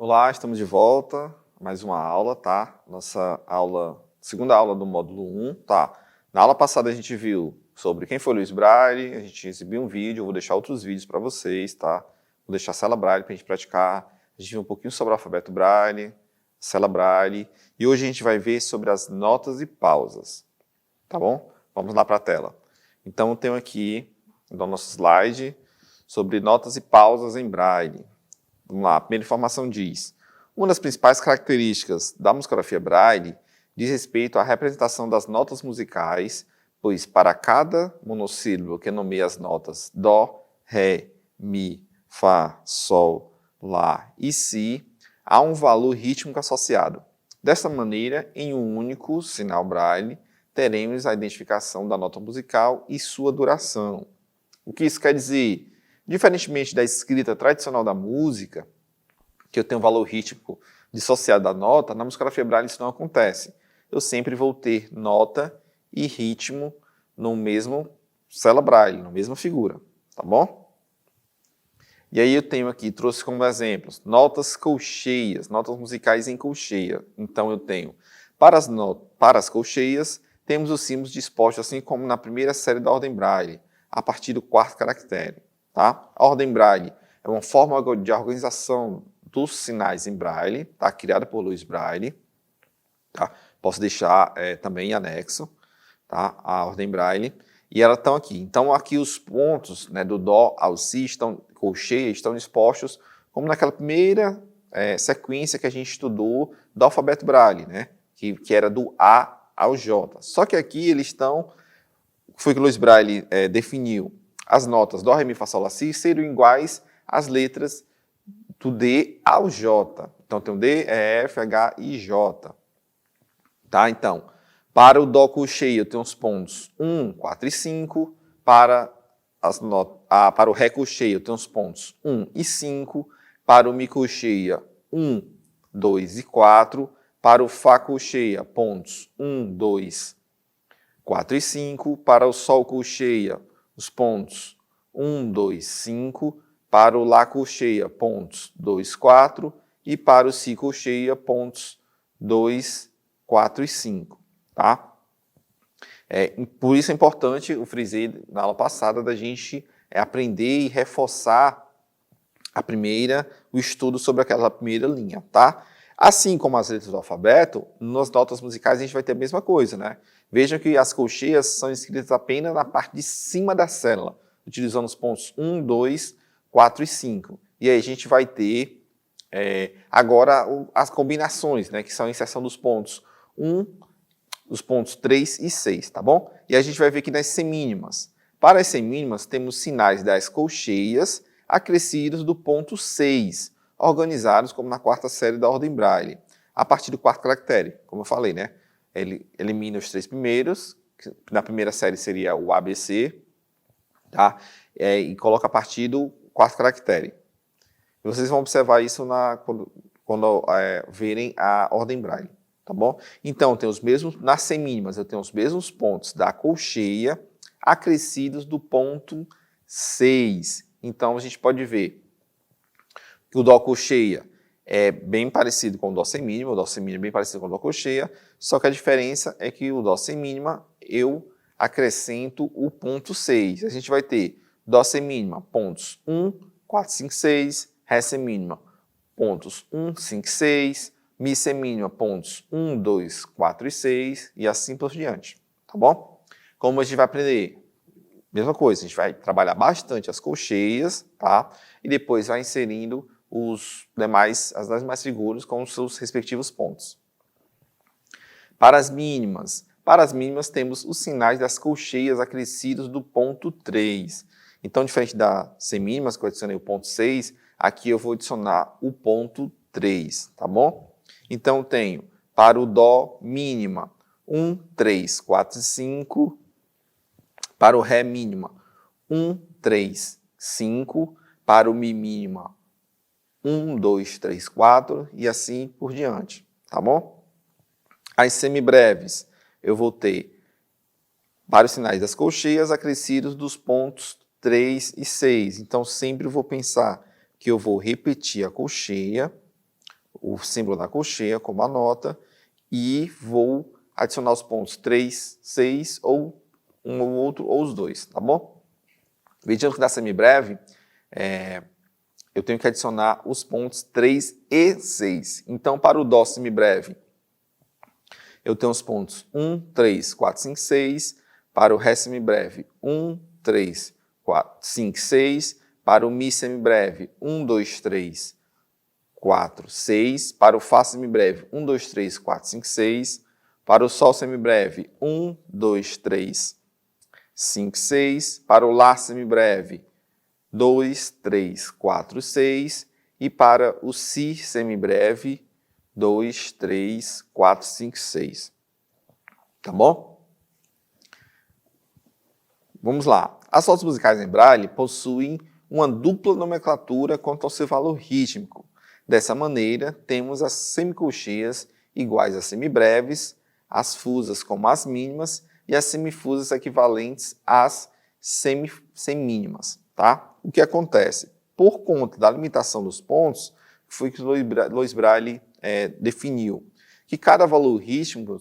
Olá, estamos de volta, mais uma aula, tá? Nossa aula, segunda aula do módulo 1, tá? Na aula passada a gente viu sobre quem foi Louis Braille, a gente exibiu um vídeo, eu vou deixar outros vídeos para vocês, tá? Vou deixar a Cela Braille para a gente praticar, a gente viu um pouquinho sobre o alfabeto Braille, Cela Braille, e hoje a gente vai ver sobre as notas e pausas, tá bom? Vamos lá para a tela. Então eu tenho aqui no nosso slide sobre notas e pausas em Braille. Vamos lá, a primeira informação diz: uma das principais características da musicografia Braille diz respeito à representação das notas musicais, pois para cada monossílabo que nomeia as notas Dó, Ré, Mi, Fá, Sol, Lá e Si, há um valor rítmico associado. Desta maneira, em um único sinal Braille, teremos a identificação da nota musical e sua duração. O que isso quer dizer? Diferentemente da escrita tradicional da música, que eu tenho um valor rítmico dissociado da nota, na musicografia Braille isso não acontece. Eu sempre vou ter nota e ritmo no mesmo cela Braille, na mesma figura, tá bom? E aí eu tenho aqui, trouxe como exemplos, notas colcheias, notas musicais em colcheia. Então eu tenho, para as colcheias, temos os símbolos dispostos assim como na primeira série da ordem Braille, a partir do quarto caractere. Tá? A ordem Braille é uma forma de organização dos sinais em Braille, tá? Criada por Louis Braille. Tá? Posso deixar também em anexo, tá? A ordem Braille. E elas estão aqui. Então, aqui os pontos, né, do Dó ao Si, colcheia, estão dispostos como naquela primeira sequência que a gente estudou do alfabeto Braille, né? que era do A ao J. Só que aqui eles estão, foi que Louis Braille definiu, as notas Dó, Ré, Mi, Fá, Sol, Lá, Si seriam iguais às letras do D ao J. Então tem o D, E, F, H e J. Tá? Então, para o Dó colcheia eu tenho os pontos 1, 4 e 5. Para o Ré colcheia eu tenho os pontos 1 e 5. Para o Mi colcheia 1, 2 e 4. Para o Fá colcheia, pontos 1, 2, 4 e 5. Para o Sol colcheia, os pontos 1, 2, 5, para o Lá colcheia, pontos 2, 4, e para o Si colcheia, pontos 2, 4 e 5. Tá? Por isso é importante, eu frisei na aula passada, da gente aprender e reforçar o estudo sobre aquela primeira linha. Tá? Assim como as letras do alfabeto, nas notas musicais a gente vai ter a mesma coisa, né? Vejam que as colcheias são escritas apenas na parte de cima da célula, utilizando os pontos 1, 2, 4 e 5. E aí a gente vai ter agora as combinações, né, que são a inserção dos pontos 1, os pontos 3 e 6, tá bom? E a gente vai ver aqui nas semínimas. Para as semínimas, temos sinais das colcheias acrescidos do ponto 6, organizados como na quarta série da ordem Braille, a partir do quarto caractere, como eu falei, né? Ele elimina os 3 primeiros, que na primeira série seria o ABC, tá? E coloca a partir do quarto caractere. E vocês vão observar isso quando verem a ordem Braille, tá bom? Então, tem os mesmos, nas semínimas, eu tenho os mesmos pontos da colcheia acrescidos do ponto 6. Então, a gente pode ver que o Dó colcheia é bem parecido com o Dó semínima, o Dó semínima é bem parecido com o Dó colcheia, só que a diferença é que o Dó semínima eu acrescento o ponto 6. A gente vai ter Dó semínima, pontos 1, 4, 5, 6, Ré semínima, pontos 1, 5, 6, Mi semínima, pontos 1, 2, 4 e 6, e assim por diante, tá bom? Como a gente vai aprender? Mesma coisa, a gente vai trabalhar bastante as colcheias, tá? E depois vai inserindo as demais figuras com os seus respectivos pontos. Para as mínimas temos os sinais das colcheias acrescidos do ponto 3. Então, diferente das semínimas, que eu adicionei o ponto 6, aqui eu vou adicionar o ponto 3, tá bom? Então, eu tenho para o Dó mínima 1, 3, 4 e 5. Para o Ré mínima 1, 3, 5. Para o Mi mínima 1, 2, 3, 4 e assim por diante, tá bom? As semibreves, eu vou ter para os sinais das colcheias acrescidos dos pontos 3 e 6. Então, sempre vou pensar que eu vou repetir a colcheia, o símbolo da colcheia como a nota e vou adicionar os pontos 3, 6 ou um ou outro ou os dois, tá bom? Vejam que da semibreve, eu tenho que adicionar os pontos 3 e 6. Então, para o Dó semibreve, eu tenho os pontos 1, 3, 4, 5, 6. Para o Ré semibreve, 1, 3, 4, 5, 6. Para o Mi semibreve, 1, 2, 3, 4, 6. Para o Fá semibreve, 1, 2, 3, 4, 5, 6. Para o Sol semibreve, 1, 2, 3, 5, 6. Para o Lá semibreve, 2, 3, 4, 6. E para o Si semibreve, 2, 3, 4, 5, 6. Tá bom? Vamos lá. As notas musicais em Braille possuem uma dupla nomenclatura quanto ao seu valor rítmico. Dessa maneira, temos as semicolcheias iguais a semibreves, as fusas como as mínimas e as semifusas equivalentes às semínimas. Tá? O que acontece? Por conta da limitação dos pontos, foi que Louis Braille definiu que cada valor rítmico,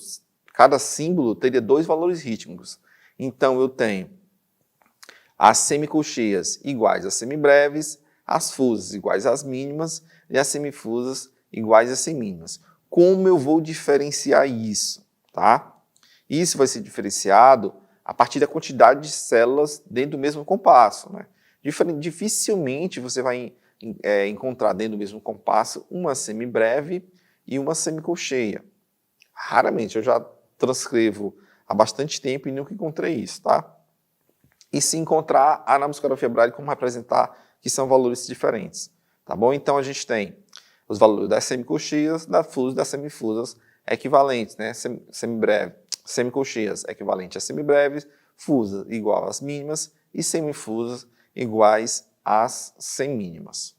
cada símbolo teria dois valores rítmicos. Então, eu tenho as semicolcheias iguais às semibreves, as fusas iguais às mínimas e as semifusas iguais às semínimas. Como eu vou diferenciar isso? Tá? Isso vai ser diferenciado a partir da quantidade de células dentro do mesmo compasso. Né? Dificilmente você vai encontrar dentro do mesmo compasso uma semibreve e uma semicolcheia. Raramente, eu já transcrevo há bastante tempo e nunca encontrei isso, tá? E se encontrar, há na musicografia Braille como representar que são valores diferentes, tá bom? Então a gente tem os valores das semicolcheias, da fusa e das semifusas equivalentes, né? Semicolcheias equivalentes a semibreves, fusa igual às mínimas e semifusas iguais às semínimas.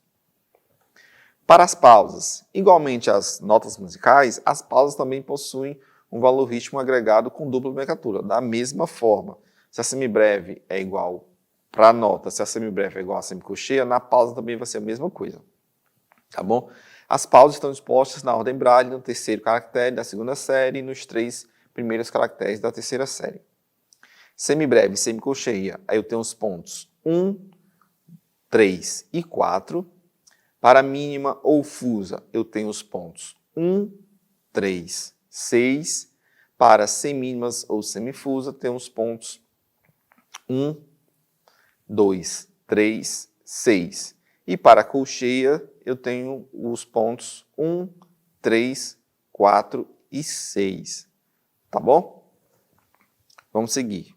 Para as pausas, igualmente às notas musicais, as pausas também possuem um valor rítmico agregado com dupla nomenclatura. Da mesma forma, se a semibreve é igual para a nota, se a semibreve é igual a semicolcheia, na pausa também vai ser a mesma coisa. Tá bom? As pausas estão dispostas na ordem Braille, no terceiro caractere da segunda série e nos 3 primeiros caracteres da terceira série. Semibreve e semicolcheia, aí eu tenho os pontos 1, 3 e 4. Para mínima ou fusa, eu tenho os pontos 1, 3, 6. Para semínimas ou semifusa, tenho os pontos 1, 2, 3, 6. E para a colcheia, eu tenho os pontos 1, 3, 4 e 6. Tá bom? Vamos seguir.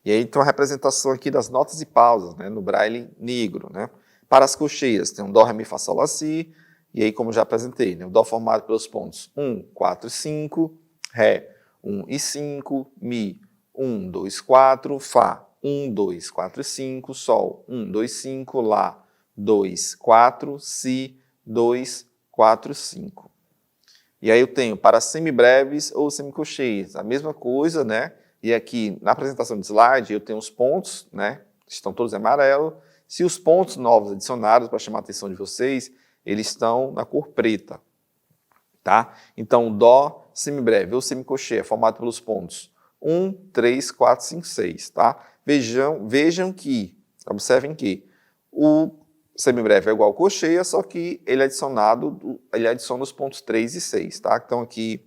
E aí, então, a representação aqui das notas e pausas, né, no Braille negro, né? Para as colcheias, tem um Dó, Ré, Mi, Fá, Sol, Lá, Si. E aí, como já apresentei, né, o Dó formado pelos pontos 1, 4 e 5, Ré, 1 e 5, Mi, 1, 2, 4, Fá, 1, 2, 4 e 5, Sol, 1, 2, 5, Lá, 2, 4, Si, 2, 4, 5. E aí eu tenho para semibreves ou semicolcheias, a mesma coisa, né? E aqui na apresentação do slide eu tenho os pontos, né? Estão todos em amarelo. Se os pontos novos adicionados, para chamar a atenção de vocês, eles estão na cor preta, tá? Então, Dó semibreve ou semicolcheia, formado pelos pontos 1, 3, 4, 5, 6, tá? Vejam que, observem que o semibreve é igual ao colcheia, só que ele adiciona os pontos 3 e 6, tá? Então, aqui,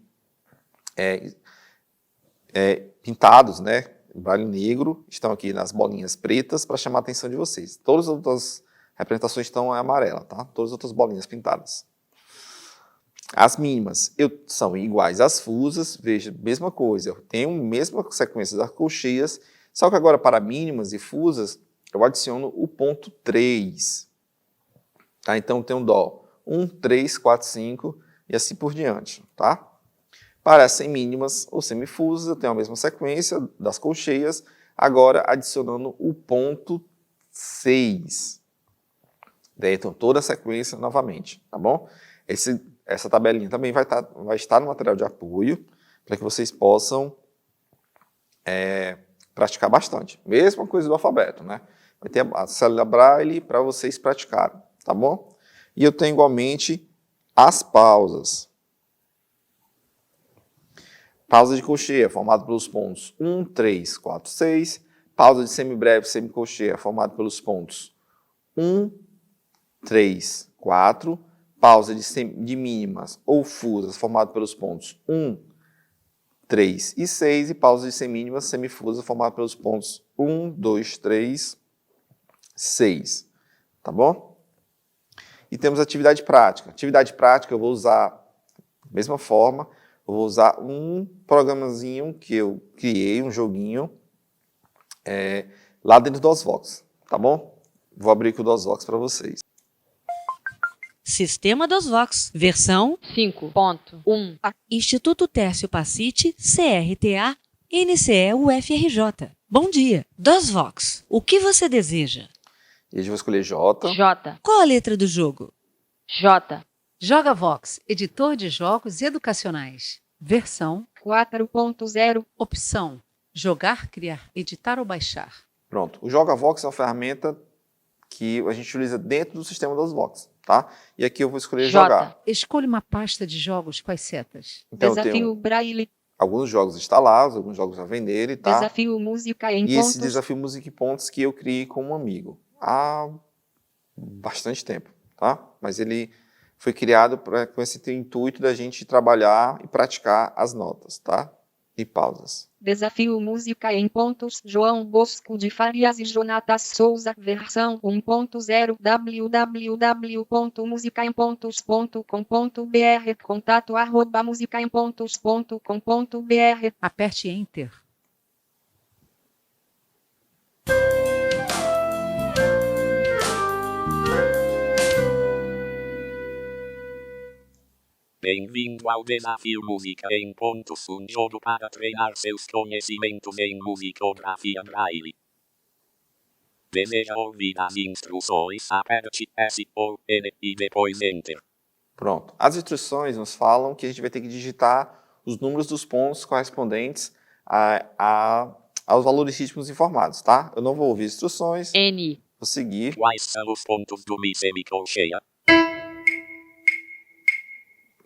pintados, né? Braille negro, estão aqui nas bolinhas pretas para chamar a atenção de vocês. Todas as outras representações estão em amarela, tá? Todas as outras bolinhas pintadas. As mínimas são iguais às fusas, veja, mesma coisa, eu tenho a mesma sequência das colcheias, só que agora para mínimas e fusas, eu adiciono o ponto 3. Tá? Então, eu tenho Dó 1, 3, 4, 5 e assim por diante, tá? Para as semínimas ou semifusas, eu tenho a mesma sequência das colcheias, agora adicionando o ponto 6. Daí, então, toda a sequência novamente, tá bom? Essa tabelinha também vai estar no material de apoio, para que vocês possam praticar bastante. Mesma coisa do alfabeto, né? Vai ter a célula Braille para vocês praticarem, tá bom? E eu tenho igualmente as pausas. Pausa de cocheia, formada pelos pontos 1, 3, 4, 6. Pausa de semibreve, semicocheia, formada pelos pontos 1, 3, 4. Pausa de mínimas ou fusas, formada pelos pontos 1, 3 e 6. E pausa de semínimas, semifusas, formada pelos pontos 1, 2, 3, 6. Tá bom? E temos atividade prática. Atividade prática eu vou usar da mesma forma. Eu vou usar um programazinho que eu criei, um joguinho, lá dentro do DOSVox, tá bom? Vou abrir aqui o DOSVox para vocês. Sistema DOSVox, versão 5.1. Instituto Tércio Pacite, CRTA, NCE-UFRJ. Bom dia. DOSVox, o que você deseja? E a gente vai escolher J. J. Qual a letra do jogo? J. JogaVox, editor de jogos educacionais. Versão 4.0. opção: jogar, criar, editar ou baixar. Pronto. O JogaVox é uma ferramenta que a gente utiliza dentro do sistema DOSVox, tá? E aqui eu vou escolher J. jogar. Escolha uma pasta de jogos com as setas. Então eu Desafio tenho Braille. alguns jogos instalados, alguns jogos a vender, tá? Desafio Música em E pontos. esse desafio Música em Pontos que eu criei com um amigo há bastante tempo, tá? Mas ele foi criado com esse intuito da gente trabalhar e praticar as notas, tá? E pausas. Desafio Música em pontos. João Bosco de Farias e Jonatas Souza. Versão 1.0. www.musicaempontos.com.br. contato@musicaempontos.com.br. Aperte Enter. Bem-vindo ao Desafio Música em Pontos, um jogo para treinar seus conhecimentos em musicografia Braille. Deseja ouvir as instruções? Aperte S ou N e depois Enter. Pronto. As instruções nos falam que a gente vai ter que digitar os números dos pontos correspondentes aos valores rítmicos informados, tá? Eu não vou ouvir instruções, N. vou seguir. Quais são os pontos do Mi semicolcheia?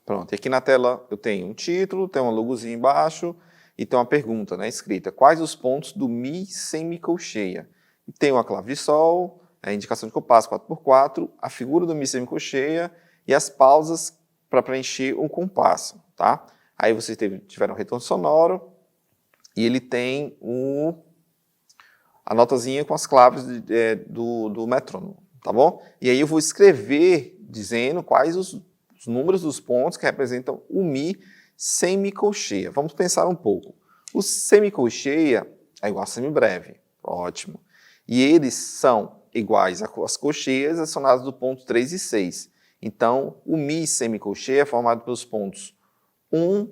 Pronto. E aqui na tela eu tenho um título, tem um logozinho embaixo e tem uma pergunta, né, escrita. Quais os pontos do Mi semicolcheia? E tem uma clave de sol, a indicação de compasso 4x4, a figura do Mi semicolcheia e as pausas para preencher um compasso, tá? Aí vocês tiveram um retorno sonoro e ele tem a notazinha com as claves do metrônomo, tá bom? E aí eu vou escrever dizendo quais os números dos pontos que representam o Mi semicolcheia. Vamos pensar um pouco. O semicolcheia é igual a semibreve. Ótimo. E eles são iguais às colcheias acionadas do ponto 3 e 6. Então, o Mi semicolcheia é formado pelos pontos 1,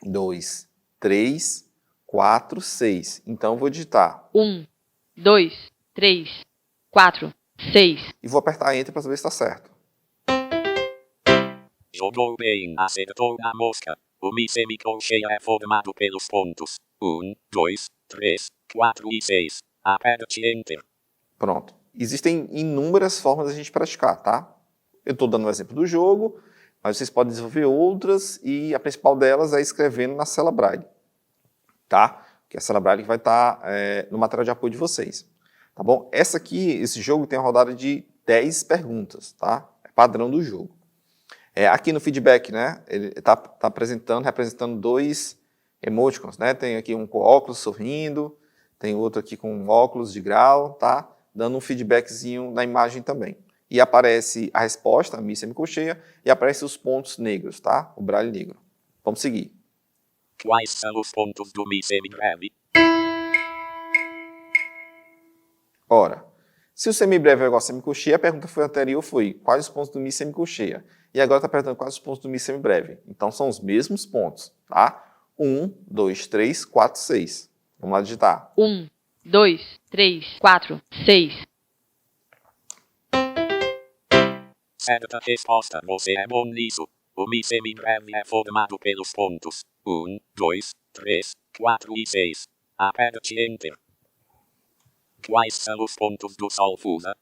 2, 3, 4, 6. Então, eu vou digitar 1, 2, 3, 4, 6. e vou apertar Enter para saber se está certo. Jogou bem, acertou na mosca. O Mi semicolcheia é formado pelos pontos 1, 2, 3, 4 e 6. Aperte Enter. Pronto. Existem inúmeras formas de a gente praticar, tá? Eu estou dando um exemplo do jogo, mas vocês podem desenvolver outras e a principal delas é escrevendo na célula Braille, tá? Que é a célula Braille que vai estar no material de apoio de vocês, tá bom? Esse jogo tem uma rodada de 10 perguntas, tá? É padrão do jogo. Aqui no feedback, né? Ele está representando dois emoticons, né? Tem aqui um com óculos sorrindo, tem outro aqui com óculos de grau, tá? Dando um feedbackzinho na imagem também. E aparece a resposta, a Mi semicolcheia, e aparece os pontos negros, tá? O braille negro. Vamos seguir. Quais são os pontos do Mi semibreve? Ora, se o semibreve é igual a semicolcheia, a pergunta anterior foi quais os pontos do Mi semicolcheia? E agora está perguntando quais os pontos do Mi semibreve. Então são os mesmos pontos, tá? 1, 2, 3, 4, 6. Vamos lá digitar. 1, 2, 3, 4, 6. Certa resposta, você é bom nisso. O Mi semibreve é formado pelos pontos 1, 2, 3, 4 e 6. Aperte Enter. Quais são os pontos do Sol fusa?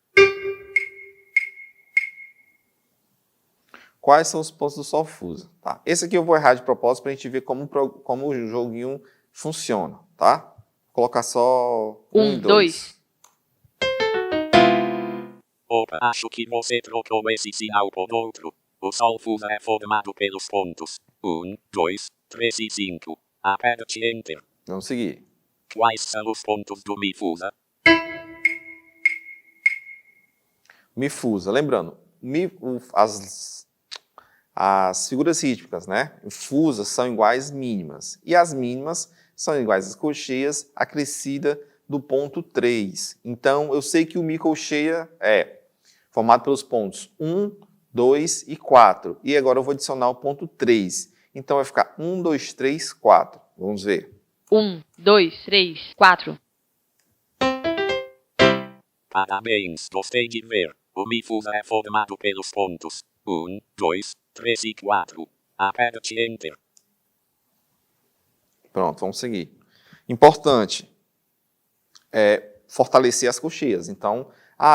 Quais são os pontos do Solfusa? Tá? Esse aqui eu vou errar de propósito para a gente ver como o joguinho funciona, tá? Vou colocar só 1 e 2. Opa, acho que você trocou esse sinal por outro. O Solfusa é formado pelos pontos 1, 2, 3 e 5. Aperte Enter. Vamos seguir. Quais são os pontos do Mifusa? Mifusa. Lembrando, as figuras rítmicas, né? Fusas são iguais mínimas. E as mínimas são iguais às colcheias acrescida do ponto 3. Então, eu sei que o Mi colcheia é formado pelos pontos 1, 2 e 4. E agora eu vou adicionar o ponto 3. Então, vai ficar 1, 2, 3, 4. Vamos ver. 1, 2, 3, 4. Parabéns, gostei de ver. O Mifusa é formado pelos pontos 1, 2, 3 e 4. Aperte Enter. Pronto, vamos seguir. Importante é fortalecer as colcheias. Então,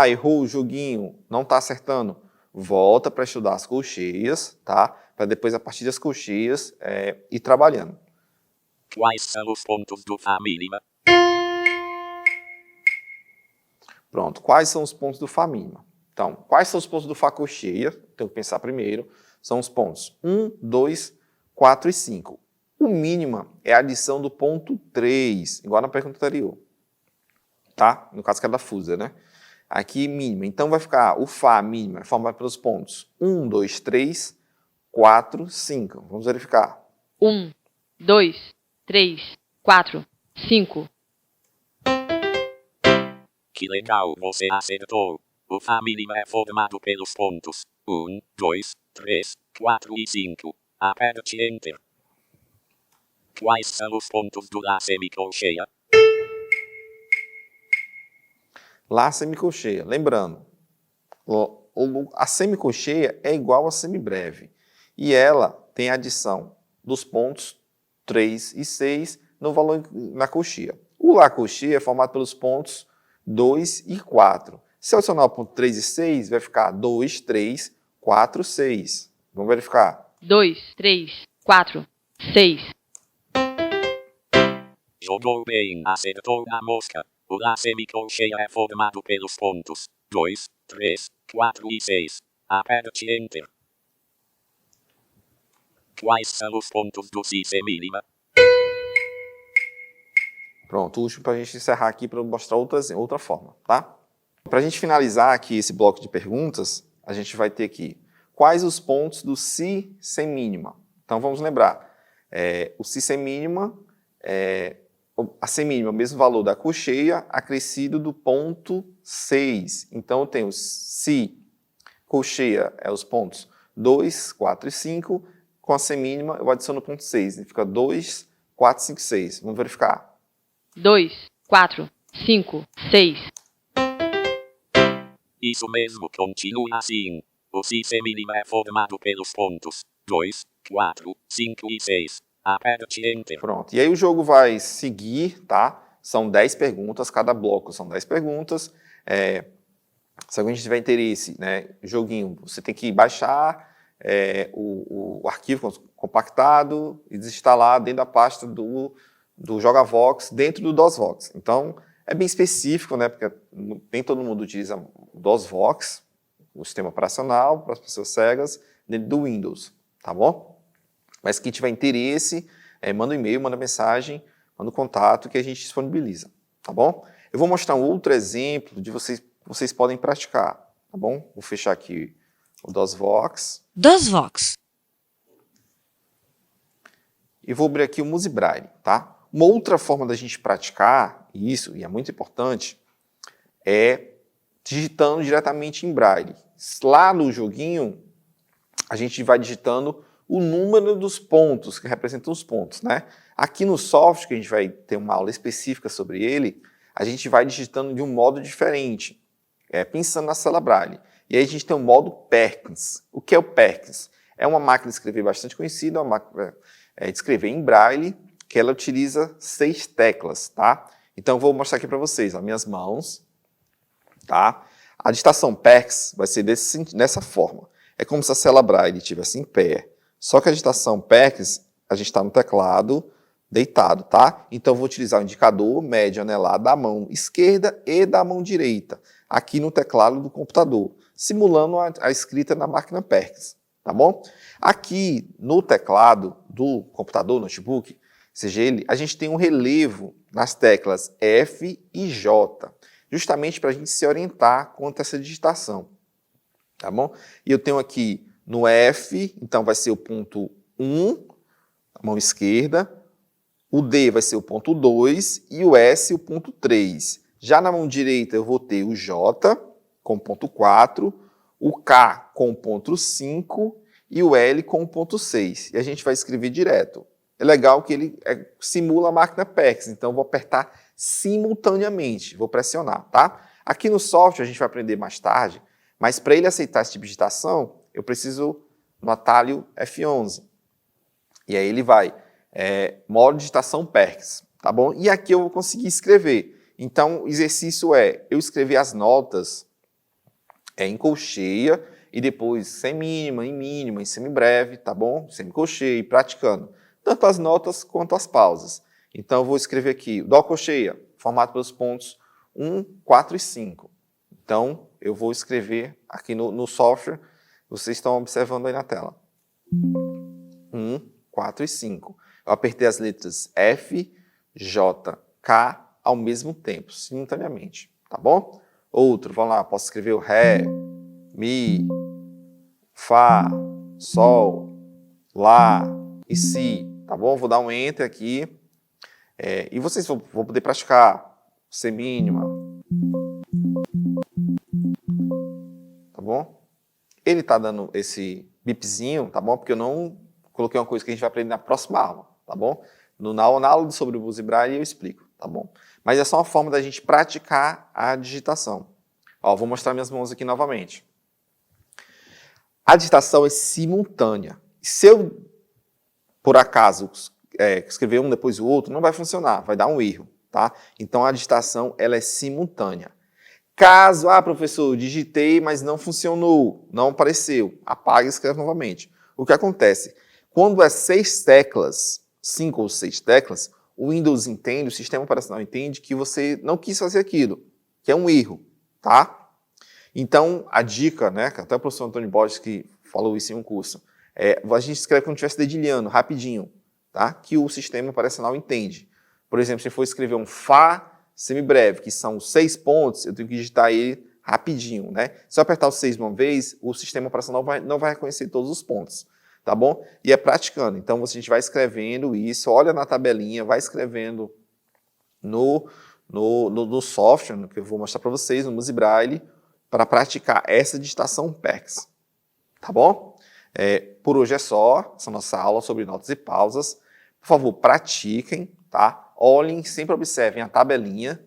errou o joguinho, não está acertando. Volta para estudar as colcheias, tá? Para depois, a partir das colcheias, ir trabalhando. Quais são os pontos do Fá mínima? Pronto, quais são os pontos do Fá mínima? Então, quais são os pontos do Fá colcheia? Tenho que pensar primeiro. São os pontos 1, 2, 4 e 5. O mínima é a adição do ponto 3, igual na pergunta anterior. Tá? No caso que é da fusa, né? Aqui, mínima. Então, vai ficar o Fá mínima formado pelos pontos 1, 2, 3, 4, 5. Vamos verificar. 1, 2, 3, 4, 5. Que legal, você acertou. O Fá mínima é formado pelos pontos 1, 2, 3, 4 e 5. Aperte Enter. Quais são os pontos do Lá semicolcheia? Lá semicolcheia. Lembrando, a semicolcheia é igual a semibreve. E ela tem a adição dos pontos 3 e 6 no valor na colcheia. O Lá colcheia é formado pelos pontos 2 e 4. Se eu adicionar o ponto 3 e 6, vai ficar 2, 3, 4, 6. Vamos verificar. 2, 3, 4, 6. Jogou bem, acertou na mosca. O Lá semicolcheia é formado pelos pontos 2, 3, 4 e 6. Aperte Enter. Quais são os pontos do Si semínima? Pronto, o último para a gente encerrar aqui para mostrar outra forma, tá? Para a gente finalizar aqui esse bloco de perguntas, a gente vai ter aqui quais os pontos do Si semínima. Então vamos lembrar, o Si semínima a semínima é o mesmo valor da colcheia acrescido do ponto 6. Então eu tenho Si colcheia é os pontos 2, 4 e 5, com a semínima eu adiciono o ponto 6, fica 2, 4, 5, 6. Vamos verificar. 2, 4, 5, 6. Isso mesmo, continua assim. O Si semínima é formado pelos pontos 2, 4, 5 e 6. Aperte Enter. Pronto. E aí o jogo vai seguir, tá? São 10 perguntas, cada bloco são 10 perguntas. Se alguém tiver interesse, né, joguinho, você tem que baixar o arquivo compactado e desinstalar dentro da pasta do JogaVox, dentro do DOSVox. Então, é bem específico, né, porque nem todo mundo utiliza o DOSVox, o sistema operacional, para as pessoas cegas, dentro do Windows, tá bom? Mas quem tiver interesse, manda um e-mail, manda mensagem, manda um contato que a gente disponibiliza, tá bom? Eu vou mostrar um outro exemplo de vocês podem praticar, tá bom? Vou fechar aqui o DOSVox. DOSVox. E vou abrir aqui o Musibraille, tá? Uma outra forma da gente praticar isso, e é muito importante, é digitando diretamente em Braille. Lá no joguinho, a gente vai digitando o número dos pontos, que representam os pontos, né? Aqui no software, que a gente vai ter uma aula específica sobre ele, a gente vai digitando de um modo diferente, pensando na sala Braille. E aí a gente tem o modo Perkins. O que é o Perkins? É uma máquina de escrever bastante conhecida, uma máquina de escrever em Braille, que ela utiliza 6 teclas, tá? Então eu vou mostrar aqui para vocês, as minhas mãos, tá? A digitação Perkins vai ser dessa forma. é como se a célula Braille estivesse em pé. Só que a digitação Perkins, a gente está no teclado deitado, tá? Então, eu vou utilizar o indicador médio anelar da mão esquerda e da mão direita, aqui no teclado do computador, simulando a escrita na máquina Perkins, tá bom? Aqui no teclado do computador, notebook, seja ele, a gente tem um relevo nas teclas F e J, justamente para a gente se orientar quanto a essa digitação, tá bom? E eu tenho aqui no F, então vai ser o ponto 1, a mão esquerda, o D vai ser o ponto 2 e o S o ponto 3. Já na mão direita eu vou ter o J com o ponto 4, o K com o ponto 5 e o L com o ponto 6. E a gente vai escrever direto. É legal que ele simula a máquina Perkins, então eu vou apertar simultaneamente, vou pressionar, tá? Aqui no software a gente vai aprender mais tarde, mas para ele aceitar esse tipo de digitação, eu preciso no atalho F11. E aí ele vai, modo digitação Perkins, tá bom? E aqui eu vou conseguir escrever. Então o exercício é eu escrever as notas em colcheia e depois semínima, em mínima, em semibreve, tá bom? Semicolcheia e praticando. Tanto as notas quanto as pausas. Então, eu vou escrever aqui, Dó colcheia, formado pelos pontos 1, 4 e 5. Então, eu vou escrever aqui no software, vocês estão observando aí na tela. 1, 4 e 5. Eu apertei as letras F, J, K ao mesmo tempo, simultaneamente, tá bom? Outro, vamos lá, posso escrever o Ré, Mi, Fá, Sol, Lá e Si, tá bom? Vou dar um Enter aqui. E vocês vão poder praticar semínima. Tá bom? Ele tá dando esse bipzinho, tá bom? Porque eu não coloquei uma coisa que a gente vai aprender na próxima aula, tá bom? Na aula sobre o Blues e Braille eu explico, tá bom? Mas é só uma forma da gente praticar a digitação. Ó, vou mostrar minhas mãos aqui novamente. A digitação é simultânea. Se eu, por acaso, escrever um depois o outro, não vai funcionar, vai dar um erro, tá? Então, a digitação, ela é simultânea. Caso, professor, eu digitei, mas não funcionou, não apareceu, apaga e escreve novamente. O que acontece? Quando é 6 teclas, 5 ou 6 teclas, o Windows entende, o sistema operacional entende que você não quis fazer aquilo, que é um erro, tá? Então, a dica, né, que até o professor Antônio Borges que falou isso em um curso, a gente escreve como se estivesse dedilhando, rapidinho, tá? Que o sistema operacional entende. Por exemplo, se for escrever um Fá semibreve, que são 6 pontos, eu tenho que digitar ele rapidinho, né? Se eu apertar os 6 uma vez, o sistema operacional não vai reconhecer todos os pontos, tá bom? E é praticando. Então, a gente vai escrevendo isso, olha na tabelinha, vai escrevendo no software, que eu vou mostrar para vocês, no Blues e Braille, para praticar essa digitação Perkins, tá bom? Por hoje é só, essa nossa aula sobre notas e pausas. Por favor, pratiquem, tá? Olhem, sempre observem a tabelinha,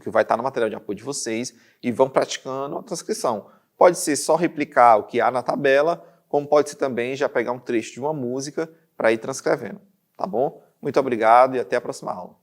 que vai estar no material de apoio de vocês, e vão praticando a transcrição. Pode ser só replicar o que há na tabela, como pode ser também já pegar um trecho de uma música para ir transcrevendo, tá bom? Muito obrigado e até a próxima aula.